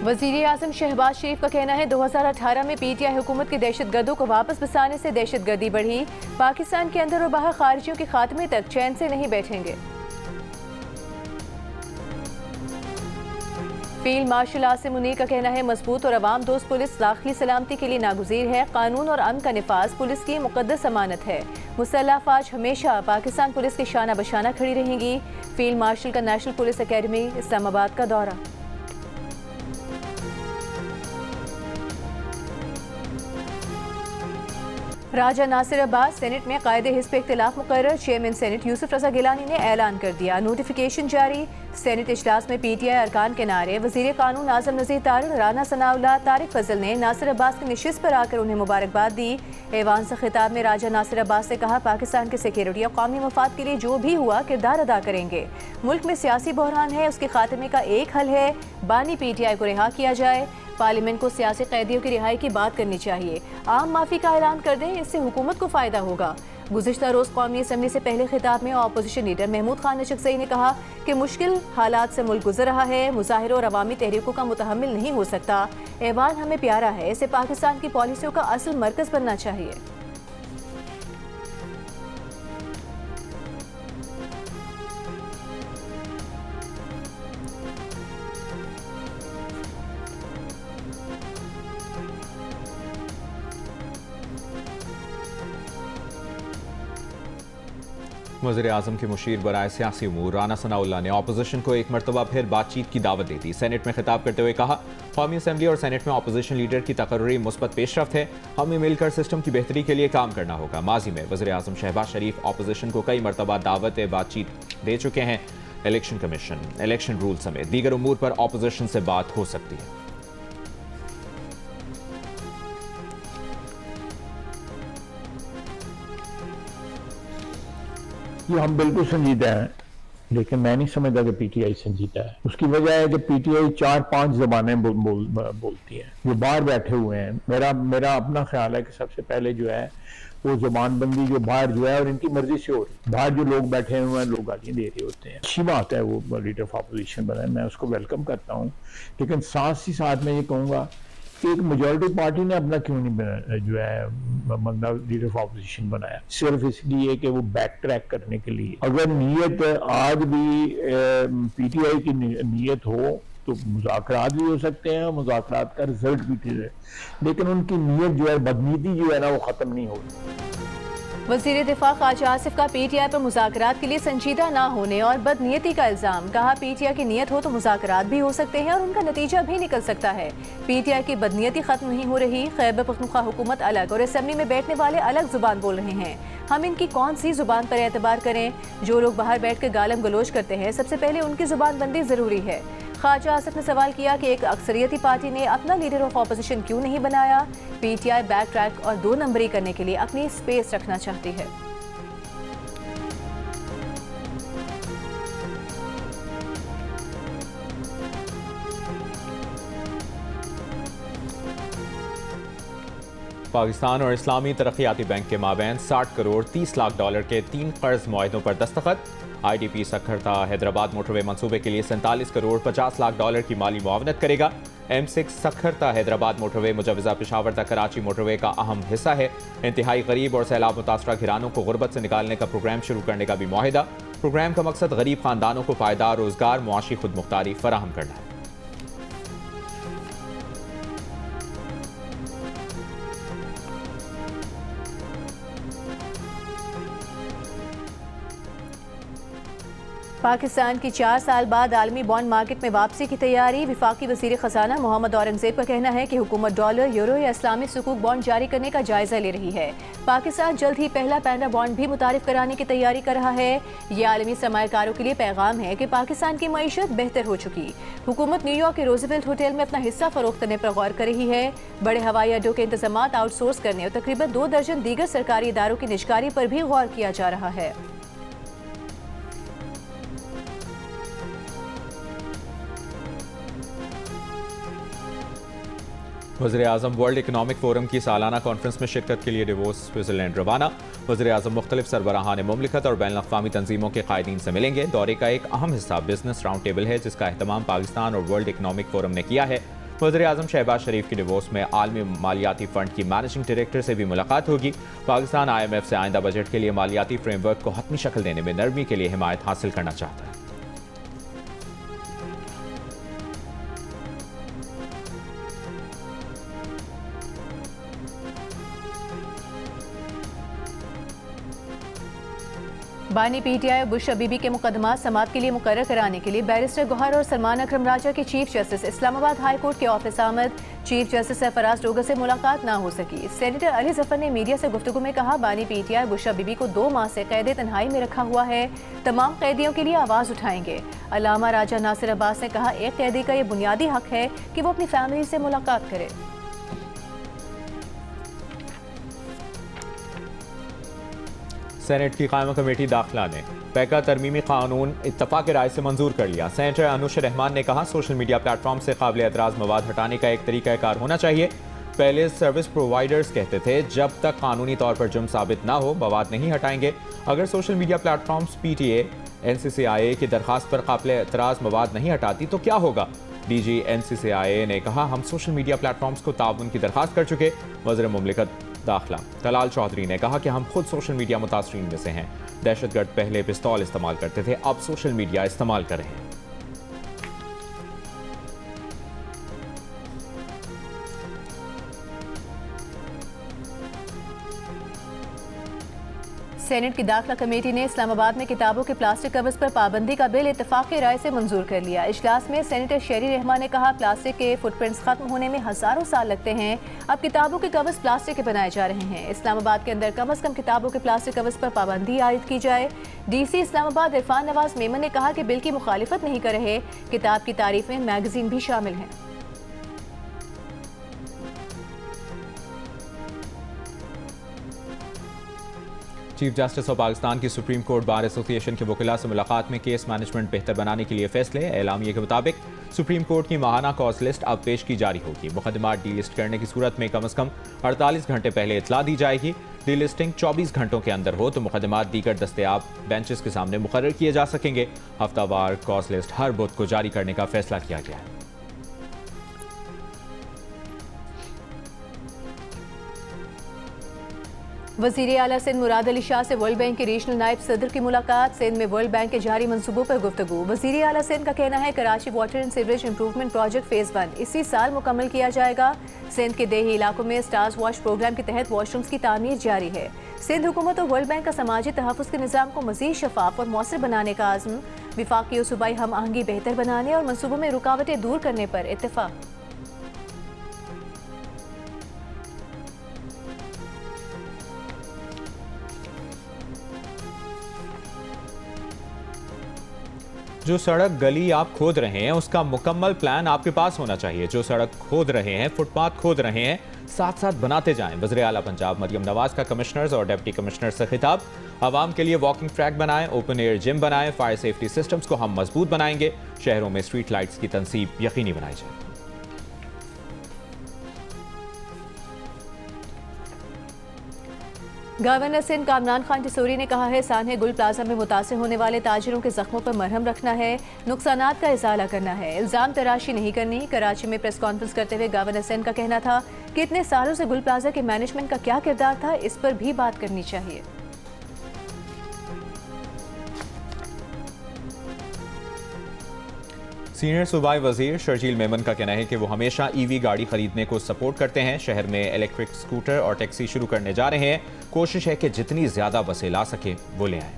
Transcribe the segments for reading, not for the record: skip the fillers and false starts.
वज़ीर आज़म शहबाज शरीफ का कहना है 2018 में PTI हुकूमत के दहशतगर्दों को वापस बसाने से दहशतगर्दी बढ़ी। पाकिस्तान के अंदर और बाहर खारिजियों के खात्मे तक चैन से नहीं बैठेंगे। फील्ड मार्शल आसिम मुनीर का कहना है मजबूत और अवाम दोस्त पुलिस दाखिली सलामती के लिए नागुज़ीर है। कानून और अमन का निफाज पुलिस की मुक़द्दस अमानत है। मुसल्लह अफ़वाज हमेशा पाकिस्तान पुलिस के शाना बशाना खड़ी रहेंगी। फील्ड मार्शल का नेशनल पुलिस अकेडमी इस्लामाबाद का दौरा। राजा नासिर अब्बास सेनेट में कायदे हिस्ब इख्तिलाफ मुकर्रर। चेयरमैन सेनेट यूसुफ रजा गिलानी ने ऐलान कर दिया, नोटिफिकेशन जारी। सेनेट इजलास में PTI अरकान के नारे। वज़ीर कानून आज़म नज़ीर तारिक, राना सनाउल्लाह, तारिक फजल ने नासिर अब्बास की नशिस्त पर आकर उन्हें मुबारकबाद दी। ऐवान से खिताब में राजा नासिर अब्बास ने कहा, पाकिस्तान की सिक्योरिटी और कौमी मफाद के लिए जो भी हुआ किरदार अदा करेंगे। मुल्क में सियासी बहरान है, उसके खात्मे का एक हल है, बानी PTI को रिहा किया जाए। पार्लियामेंट को सियासी कैदियों की रिहाई की बात करनी चाहिए। आम माफी का ऐलान कर दें, इससे हुकूमत को फायदा होगा। गुज़िश्ता रोज कौमी असम्बली से पहले खिताब में अपोजिशन लीडर महमूद खान नशकसई ने कहा कि मुश्किल हालात से मुल्क गुजर रहा है, मुजाहिरों और अवामी तहरीकों का मुतहम्मिल नहीं हो सकता। ऐवान हमें प्यारा है, इसे पाकिस्तान की पॉलिसियों का असल मरकज बनना चाहिए। वज़ीर आज़म के मुशीर बराए सियासी उमूर राना सनाउल्लाह ने अपोजिशन को एक मरतबा फिर बातचीत की दावत दे दी। सेनेट में खिताब करते हुए कहा, कौमी असम्बली और सेनेट में अपोजिशन लीडर की तकर्री मुस्बत पेशरफ्त है, हमें मिलकर सिस्टम की बेहतरी के लिए काम करना होगा। माजी में वज़ीर आज़म शहबाज शरीफ अपोजिशन को कई मरतबा दावत बातचीत दे चुके हैं। इलेक्शन कमीशन, इलेक्शन रूल समेत दीगर उमूर पर अपोजिशन से बात हो सकती है। ये हम बिल्कुल संजीदा हैं, लेकिन मैं नहीं समझता कि PTI संजीदा है। उसकी वजह है कि PTI 4-5 ज़बानें बोलती है। जो बाहर बैठे हुए हैं, मेरा अपना ख्याल है कि सबसे पहले जो है वो ज़बानबंदी जो बाहर जो है और इनकी मर्जी से हो रही है। बाहर जो लोग बैठे हुए हैं, लोग गालियाँ दे रहे होते हैं। अच्छी बात है वो लीडर ऑफ अपोजिशन बना है, मैं उसको वेलकम करता हूँ, लेकिन साथ ही साथ मैं ये कहूँगा कि एक मेजॉरिटी पार्टी ने अपना क्यों नहीं जो है बंदा लीडर ऑफ अपोजिशन बनाया, सिर्फ इसलिए कि वो बैक ट्रैक करने के लिए। अगर नीयत आज भी PTI की नीयत हो तो मुज़ाकरात भी हो सकते हैं, मुज़ाकरात का रिजल्ट भी ठीक है, लेकिन उनकी नीयत जो है, बदनीयती जो है ना, वो ख़त्म नहीं हो रही। वज़ीर दिफा ख्वाजा आसिफ का PTI पर मुज़ाकरात के लिए संजीदा ना होने और बदनीयती का इल्ज़ाम। कहा, PTI की नीयत हो तो मुज़ाकरात भी हो सकते हैं और उनका नतीजा भी निकल सकता है। PTI की बदनीयती ख़त्म नहीं हो रही। खैबर पख्तूनख्वा हुकूमत अलग और असम्बली में बैठने वाले अलग ज़ुबान बोल रहे हैं। हम इनकी कौन सी ज़ुबान पर एतबार करें? जो लोग बाहर बैठ कर गालम गलोच करते हैं, सबसे पहले उनकी ज़ुबान बंदी ज़रूरी है। ख्वाजा आसिफ ने सवाल किया कि एक अक्सरियती पार्टी ने अपना लीडर ऑफ अपोजिशन क्यों नहीं बनाया? PTI बैक ट्रैक और 2 नंबरी करने के लिए अपनी स्पेस रखना चाहती है। पाकिस्तान और इस्लामी तरक्याती बैंक के माबैन 60 करोड़ 30 लाख डॉलर के 3 कर्ज मुआहदों पर दस्तखत। IDP सक्खरता हैदराबाद मोटरवे मंसूबे के लिए 47 करोड़ 50 लाख डॉलर की माली मुआवनत करेगा। M6 सक्खरता हैदराबाद मोटरवे मुजवजा पेशावर तक कराची मोटरवे का अहम हिस्सा है। इंतहाई गरीब और सैलाब मुतासरा घरानों को गुर्बत से निकालने का प्रोग्राम शुरू करने का भी मुआहिदा। प्रोग्राम का मकसद गरीब खानदानों को पायदार रोजगार, मुआशी खुद मुख्तारी फराहम करना है। पाकिस्तान की 4 साल बाद आलमी बॉन्ड मार्केट में वापसी की तैयारी। विफाकी वज़ीर ख़जाना मोहम्मद औरंगज़ेब का कहना है कि हुकूमत डॉलर, यूरो या इस्लामी सुकूक बॉन्ड जारी करने का जायजा ले रही है। पाकिस्तान जल्द ही पहला पैंडा बॉन्ड भी मुतारिफ कराने की तैयारी कर रहा है। ये आलमी सरमायाकारों के लिए पैगाम है कि पाकिस्तान की मईशत बेहतर हो चुकी। हुकूमत न्यूयॉर्क के रोजवेल्ट होटल में अपना हिस्सा फरोख्त करने पर गौर कर रही है। बड़े हवाई अड्डों के इंतजामात आउटसोर्स करने और तकरीबन 2 दर्जन दीगर सरकारी इदारों की निजकारी पर भी गौर किया जा रहा है। वज़ीर आज़म वर्ल्ड इकनॉमिक फोरम की सालाना कॉन्फ्रेंस में शिरकत के लिए डेवोस स्विट्ज़रलैंड रवाना। वज़ीर आज़म मुख्तलिफ सरबराहान मुमलिकत और बैनुल अक़वामी तंजीमों के कायदीन से मिलेंगे। दौरे का एक अहम हिस्सा बिजनेस राउंड टेबल है, जिसका एहतमाम पाकिस्तान और वर्ल्ड इकनॉमिक फोरम ने किया है। वज़ीर-ए-आज़म शहबाज शरीफ की डिवोर्स में आलमी मालियाती फ़ंड की मैनेजिंग डायरेक्टर से भी मुलाकात होगी। पाकिस्तान IMF से आइंदा बजट के लिए मालियाती फ्रेमवर्क को हतमी शक्ल देने में नरमी के लिए हिमायत हासिल करना चाहता है। बानी PTI बुश बीबी के मुकदमा समात के लिए मुकर्रर कराने के लिए बैरिस्टर गौहर और सलमान अकरम राजा की chief justice Islamabad high court के ऑफिस आमद। चीफ जस्टिस सरफराज डोगर से मुलाकात ना हो सकी। सेनेटर अली जफर ने मीडिया से गुफ्तगू में कहा, बानी PTI बुश बीबी को 2 माह से कैद तन्हाई में रखा हुआ है, तमाम कैदियों के लिए आवाज़ उठाएंगे। अल्लामा राजा नासिर अब्बास ने कहा, एक कैदी का ये बुनियादी हक है कि वो अपनी फैमिली से मुलाकात करे। सेनेट की कायम कमेटी दाखिला ने पैका तरमीमी कानून इत्तफाक राय से मंजूर कर लिया। सेनेटर अनुश रहमान ने कहा, सोशल मीडिया प्लेटफॉर्म से काबिल एतराज़ मवाद हटाने का एक तरीक़ाकार होना चाहिए। पहले सर्विस प्रोवाइडर्स कहते थे जब तक कानूनी तौर पर जुर्म साबित ना हो मवाद नहीं हटाएंगे। अगर social media platforms PTA NCCIA की दरखास्त पर काबिल एतराज़ मवाद नहीं हटाती तो क्या होगा। DG NCCIA ने कहा, हम सोशल मीडिया प्लेटफॉर्म्स को ताउन की दरखास्त कर चुके। वज़ीर मुमलिकत दाखिला तलाल चौधरी ने कहा कि हम खुद सोशल मीडिया मुतासरीन में से हैं। दहशतगर्द पहले पिस्तौल इस्तेमाल करते थे, अब सोशल मीडिया इस्तेमाल कर रहे हैं। सेनेट की दाखिला कमेटी ने इस्लामाबाद में किताबों के प्लास्टिक कवर्स पर पाबंदी का बिल इत्तफाक़ राय से मंजूर कर लिया। इजलास में सेनेटर शेरी रहमान ने कहा, प्लास्टिक के फुटप्रिंट्स खत्म होने में हज़ारों साल लगते हैं, अब किताबों के कवर्स प्लास्टिक के बनाए जा रहे हैं। इस्लामाबाद के अंदर कम अज़ कम किताबों के प्लास्टिक कवर्स पर पाबंदी आयद की जाए। DC इस्लामाबाद इरफान नवाज मेमन ने कहा कि बिल की मुखालिफत नहीं कर रहे, किताब की तारीफ में मैगजीन भी शामिल हैं। चीफ जस्टिस ऑफ पाकिस्तान की सुप्रीम कोर्ट बार एसोसिएशन के वकीला से मुलाकात में केस मैनेजमेंट बेहतर बनाने के लिए फैसले। एलामिया के मुताबिक सुप्रीम कोर्ट की माहाना कॉज लिस्ट अब पेश की जारी होगी। मुकदमात डी लिस्ट करने की सूरत में कम अज़ कम 48 घंटे पहले इतला दी जाएगी। डी लिस्टिंग 24 घंटों के अंदर हो तो मुकदमात दीगर दस्तयाब बेंचेस के सामने मुकर्रर किए जा सकेंगे। हफ्तावार कॉज लिस्ट हर बुध को जारी करने का फैसला किया गया है। वज़ीर आला सिंध मुराद अली शाह से वर्ल्ड बैंक के रीजनल नायब सदर की मुलाकात। सिंध में वर्ल्ड बैंक के जारी मंसूबों पर गुफ्तगू। वज़ीर आला सिंध का कहना है, Karachi water and sewerage improvement project phase 1 इसी साल मुकम्मल किया जाएगा। सिंध के देही इलाकों में स्टार्स वॉश प्रोग्राम के तहत वॉशरूम्स की तामीर जारी है। सिंध हुकूमत और वर्ल्ड बैंक का समाजी तहफ़्फ़ुज़ के निज़ाम को मज़ीद शफाफ और मौसर बनाने का आज़म। विफाक़ी और सूबाई हम आहंगी बेहतर बनाने और मनसूबों में रुकावटें दूर करने पर इत्तेफाक। जो सड़क गली आप खोद रहे हैं उसका मुकम्मल प्लान आपके पास होना चाहिए। जो सड़क खोद रहे हैं, फुटपाथ खोद रहे हैं, साथ साथ बनाते जाएं। वज़ीर आला पंजाब मरियम नवाज का कमिश्नर्स और डिप्टी कमिश्नर्स से खिताब। आवाम के लिए वॉकिंग ट्रैक बनाएं, ओपन एयर जिम बनाएं, फायर सेफ्टी सिस्टम्स को हम मजबूत बनाएंगे। शहरों में स्ट्रीट लाइट्स की तनसीब यकीनी बनाई जाए। गवर्नर सिंध कामरान खान टिसोरी ने कहा है, सान्हे गुल प्लाजा में मुतासिर होने वाले ताजिरों के जख्मों पर मरहम रखना है, नुकसानात का इजाला करना है, इल्जाम तराशी नहीं करनी। कराची में प्रेस कॉन्फ्रेंस करते हुए गवर्नर सिंध का कहना था कि इतने सालों से गुल प्लाजा के मैनेजमेंट का क्या किरदार था, इस पर भी बात करनी चाहिए। सीनियर सूबाई वजीर शर्जील मेमन का कहना है कि वो हमेशा EV गाड़ी खरीदने को सपोर्ट करते हैं। शहर में इलेक्ट्रिक स्कूटर और टैक्सी शुरू करने जा रहे हैं। कोशिश है कि जितनी ज्यादा बसें ला सके वो ले आए।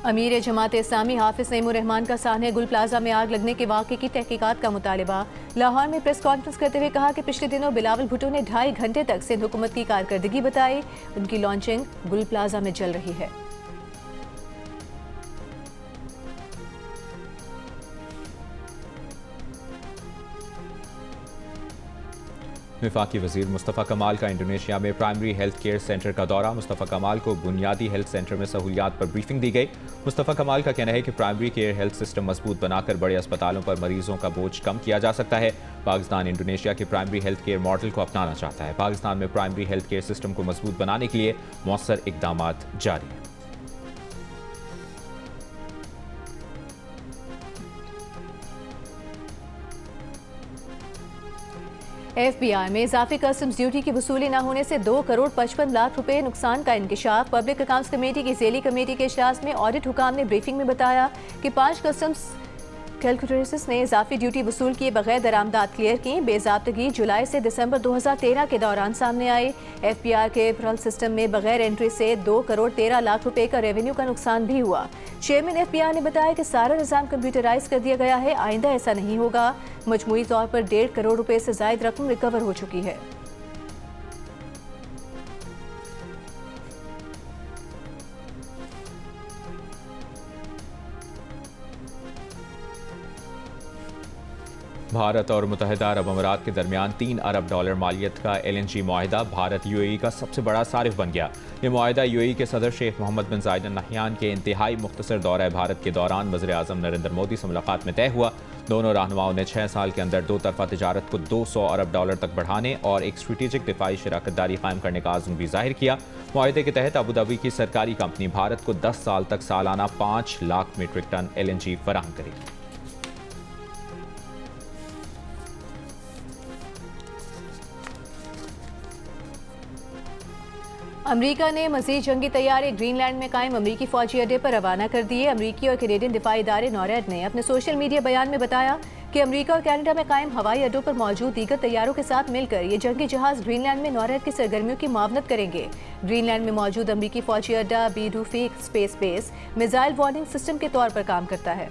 अमीर जमात इस्लामी हाफिज नईमुर रहमान का सान्हे गुल प्लाजा में आग लगने के वाक़े की तहकीकात का मुतालिबा। लाहौर में प्रेस कॉन्फ्रेंस करते हुए कहा कि पिछले दिनों बिलावल भुट्टो ने 2.5 घंटे तक सिंध हुकूमत की कारकर्दगी बताई। उनकी लॉन्चिंग गुल प्लाजा में चल रही है। वफाकी वजीर मुस्तफ़ा कमाल का इंडोनेशिया में प्राइमरी हेल्थ केयर सेंटर का दौरा। मुस्तफ़ा कमाल को बुनियादी हेल्थ सेंटर में सहूलियात पर ब्रीफिंग दी गई। मुस्तफ़ा कमाल का कहना है कि प्राइमरी केयर हेल्थ सिस्टम मजबूत बनाकर बड़े अस्पतालों पर मरीजों का बोझ कम किया जा सकता है। पाकिस्तान इंडोनेशिया के प्राइमरी हेल्थ केयर मॉडल को अपनाना चाहता है। पाकिस्तान में प्राइमरी हेल्थ केयर सिस्टम को मजबूत बनाने के लिए मौसर इकदामात जारी हैं। FBI में इजाफी कस्टम्स ड्यूटी की वसूली न होने से 2 करोड़ 55 लाख रुपए नुकसान का इंकशाफ। पब्लिक अकाउंट्स कमेटी की ज़ेली कमेटी के इजलास में ऑडिट हुकाम ने ब्रीफिंग में बताया कि 5 कस्टम्स कैलकुलेटर्स ने इजाफी ड्यूटी वसूल किए बगैर दरामदात क्लियर की। बेज़ाब्तगी जुलाई से दिसंबर 2013 के दौरान सामने आई। FBR के पेरोल सिस्टम में बगैर एंट्री से 2 करोड़ 13 लाख रुपए का रेवेन्यू का नुकसान भी हुआ। चेयरमैन FBR ने बताया कि सारा निज़ाम कंप्यूटराइज कर दिया गया है, आइंदा ऐसा नहीं होगा। मजमूई तौर पर 1.5 करोड़ रुपए से जायद रकम रिकवर हो चुकी है। भारत और मुत्तहिदा अरब अमीरात के दरमियान 3 अरब डॉलर मालियत का LNG मुआहिदा भारत UAE का सबसे बड़ा सारिफ बन गया। ये मुआहिदा UAE के सदर शेख मोहम्मद बिन जायद अल नहयान के इंतहाई मुख्तसर दौरा भारत के दौरान वज़ीर आज़म नरेंद्र मोदी से मुलाकात में तय हुआ। दोनों रहनुमाओं ने 6 साल के अंदर 2 तरफा तिजारत को 200 अरब डॉलर तक बढ़ाने और एक स्ट्रेटेजिक दिफाई शराकत दारी कायम करने का आज़म भी जाहिर किया। मुआहिदे के तहत अबू धाबी की सरकारी कंपनी भारत को 10 साल तक सालाना 5 लाख मीट्रिक टन LNG फराहम करेगी। अमरीका ने मज़ीद जंगी तैयारे ग्रीनलैंड में कायम अमरीकी फौजी अड्डे पर रवाना कर दिए। अमरीकी और कैनेडियन दिफाई इदारे नॉरैड ने अपने सोशल मीडिया बयान में बताया कि अमरीका और कनाडा में कायम हवाई अड्डों पर मौजूद दीगर तैयारों के साथ मिलकर ये जंगी जहाज ग्रीनलैंड में नॉरैड की सरगर्मियों की मुआवनत करेंगे। ग्रीनलैंड में मौजूद अमरीकी फौजी अड्डा बीडूफी space base missile warning system के तौर पर काम करता है।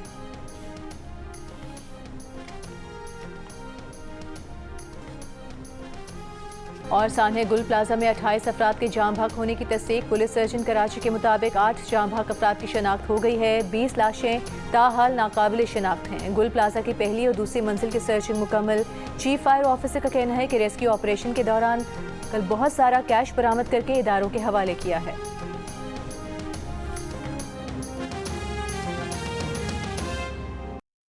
और सान्हे गुल प्लाजा में 28 अफराद के जाम भाग होने की तस्दीक। पुलिस सर्जन कराची के मुताबिक 8 जाम भाग अफराद की शनाख्त हो गई है। 20 लाशें ताहाल नाकाबिल शनाख्त हैं। गुल प्लाजा की पहली और दूसरी मंजिल की सर्चिंग मुकम्मल। चीफ फायर ऑफिसर का कहना है कि रेस्क्यू ऑपरेशन के दौरान कल बहुत सारा कैश बरामद करके इदारों के हवाले किया है।